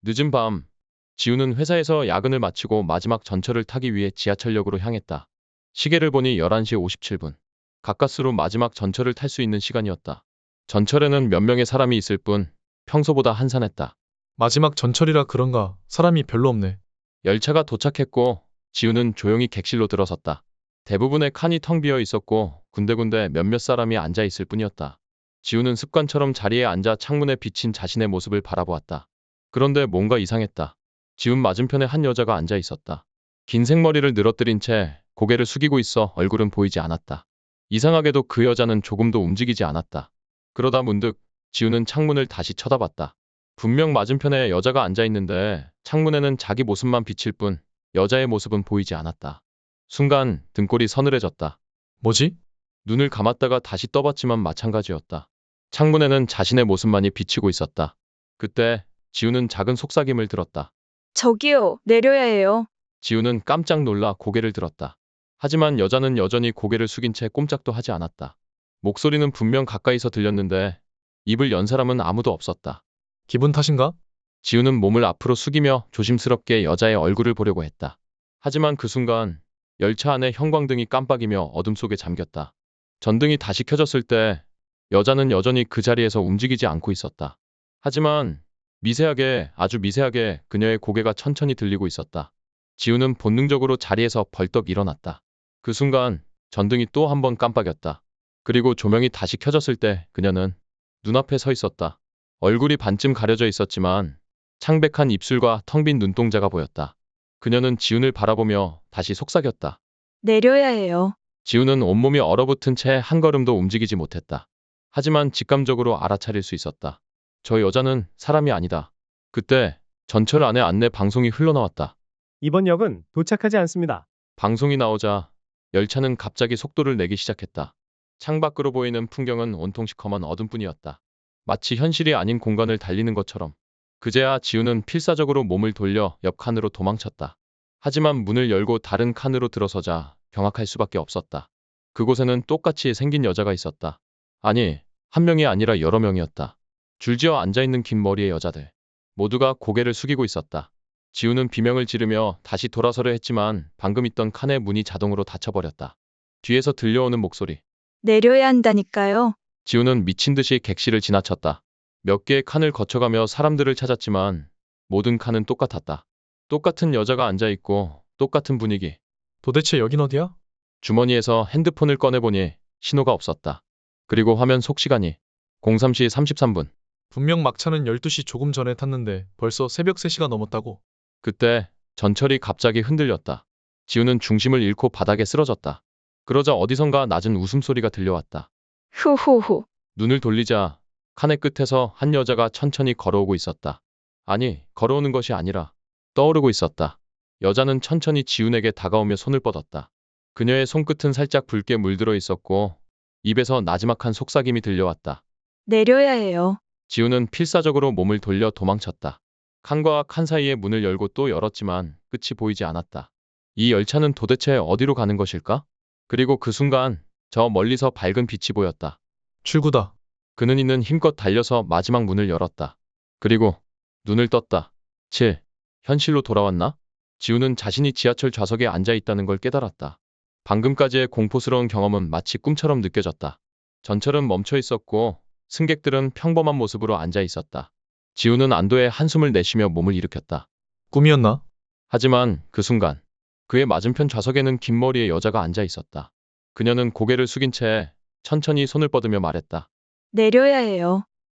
늦은 밤, 지우는 회사에서 야근을 마치고 마지막 전철을 타기 위해 지하철역으로 향했다. 시계를 보니 11시 57분. 가까스로 마지막 전철을 탈 수 있는 시간이었다. 전철에는 몇 명의 사람이 있을 뿐 평소보다 한산했다. 마지막 전철이라 그런가 사람이 별로 없네. 열차가 도착했고 지우는 조용히 객실로 들어섰다. 대부분의 칸이 텅 비어 있었고 군데군데 몇몇 사람이 앉아 있을 뿐이었다. 지우는 습관처럼 자리에 앉아 창문에 비친 자신의 모습을 바라보았다. 그런데 뭔가 이상했다. 지훈 맞은편에 한 여자가 앉아 있었다. 긴 생머리를 늘어뜨린 채 고개를 숙이고 있어 얼굴은 보이지 않았다. 이상하게도 그 여자는 조금도 움직이지 않았다. 그러다 문득 지훈은 창문을 다시 쳐다봤다. 분명 맞은편에 여자가 앉아 있는데 창문에는 자기 모습만 비칠 뿐 여자의 모습은 보이지 않았다. 순간 등골이 서늘해졌다. 뭐지? 눈을 감았다가 다시 떠봤지만 마찬가지였다. 창문에는 자신의 모습만이 비치고 있었다. 그때 지우는 작은 속삭임을 들었다. 저기요, 내려야 해요. 지우는 깜짝 놀라 고개를 들었다. 하지만 여자는 여전히 고개를 숙인 채 꼼짝도 하지 않았다. 목소리는 분명 가까이서 들렸는데 입을 연 사람은 아무도 없었다. 기분 탓인가? 지우는 몸을 앞으로 숙이며 조심스럽게 여자의 얼굴을 보려고 했다. 하지만 그 순간 열차 안의 형광등이 깜빡이며 어둠 속에 잠겼다. 전등이 다시 켜졌을 때 여자는 여전히 그 자리에서 움직이지 않고 있었다. 하지만 미세하게, 아주 미세하게 그녀의 고개가 천천히 들리고 있었다. 지우는 본능적으로 자리에서 벌떡 일어났다. 그 순간 전등이 또 한 번 깜빡였다. 그리고 조명이 다시 켜졌을 때 그녀는 눈앞에 서 있었다. 얼굴이 반쯤 가려져 있었지만 창백한 입술과 텅 빈 눈동자가 보였다. 그녀는 지훈을 바라보며 다시 속삭였다. 내려야 해요. 지훈은 온몸이 얼어붙은 채 한 걸음도 움직이지 못했다. 하지만 직감적으로 알아차릴 수 있었다. 저 여자는 사람이 아니다. 그때 전철 안에 안내 방송이 흘러나왔다. 이번 역은 도착하지 않습니다. 방송이 나오자 열차는 갑자기 속도를 내기 시작했다. 창밖으로 보이는 풍경은 온통 시커먼 어둠뿐이었다. 마치 현실이 아닌 공간을 달리는 것처럼. 그제야 지우는 필사적으로 몸을 돌려 옆 칸으로 도망쳤다. 하지만 문을 열고 다른 칸으로 들어서자 경악할 수밖에 없었다. 그곳에는 똑같이 생긴 여자가 있었다. 아니, 한 명이 아니라 여러 명이었다. 줄지어 앉아있는 긴 머리의 여자들. 모두가 고개를 숙이고 있었다. 지우는 비명을 지르며 다시 돌아서려 했지만 방금 있던 칸의 문이 자동으로 닫혀버렸다. 뒤에서 들려오는 목소리. 내려야 한다니까요. 지우는 미친 듯이 객실을 지나쳤다. 몇 개의 칸을 거쳐가며 사람들을 찾았지만 모든 칸은 똑같았다. 똑같은 여자가 앉아있고 똑같은 분위기. 도대체 여긴 어디야? 주머니에서 핸드폰을 꺼내보니 신호가 없었다. 그리고 화면 속시간이 03시 33분. 분명 막차는 12시 조금 전에 탔는데 벌써 새벽 3시가 넘었다고. 그때 전철이 갑자기 흔들렸다. 지우는 중심을 잃고 바닥에 쓰러졌다. 그러자 어디선가 낮은 웃음소리가 들려왔다. 후후후. 눈을 돌리자 칸의 끝에서 한 여자가 천천히 걸어오고 있었다. 아니, 걸어오는 것이 아니라 떠오르고 있었다. 여자는 천천히 지훈에게 다가오며 손을 뻗었다. 그녀의 손끝은 살짝 붉게 물들어 있었고 입에서 나지막한 속삭임이 들려왔다. 내려야 해요. 지훈은 필사적으로 몸을 돌려 도망쳤다. 칸과 칸 사이의 문을 열고 또 열었지만 끝이 보이지 않았다. 이 열차는 도대체 어디로 가는 것일까? 그리고 그 순간 저 멀리서 밝은 빛이 보였다. 출구다. 그는 있는 힘껏 달려서 마지막 문을 열었다. 그리고 눈을 떴다. 7. 현실로 돌아왔나? 지우는 자신이 지하철 좌석에 앉아 있다는 걸 깨달았다. 방금까지의 공포스러운 경험은 마치 꿈처럼 느껴졌다. 전철은 멈춰 있었고 승객들은 평범한 모습으로 앉아 있었다. 지우는 안도의 한숨을 내쉬며 몸을 일으켰다. 꿈이었나? 하지만 그 순간 그의 맞은편 좌석에는 긴 머리의 여자가 앉아 있었다. 그녀는 고개를 숙인 채 천천히 손을 뻗으며 말했다. 내려야 해요.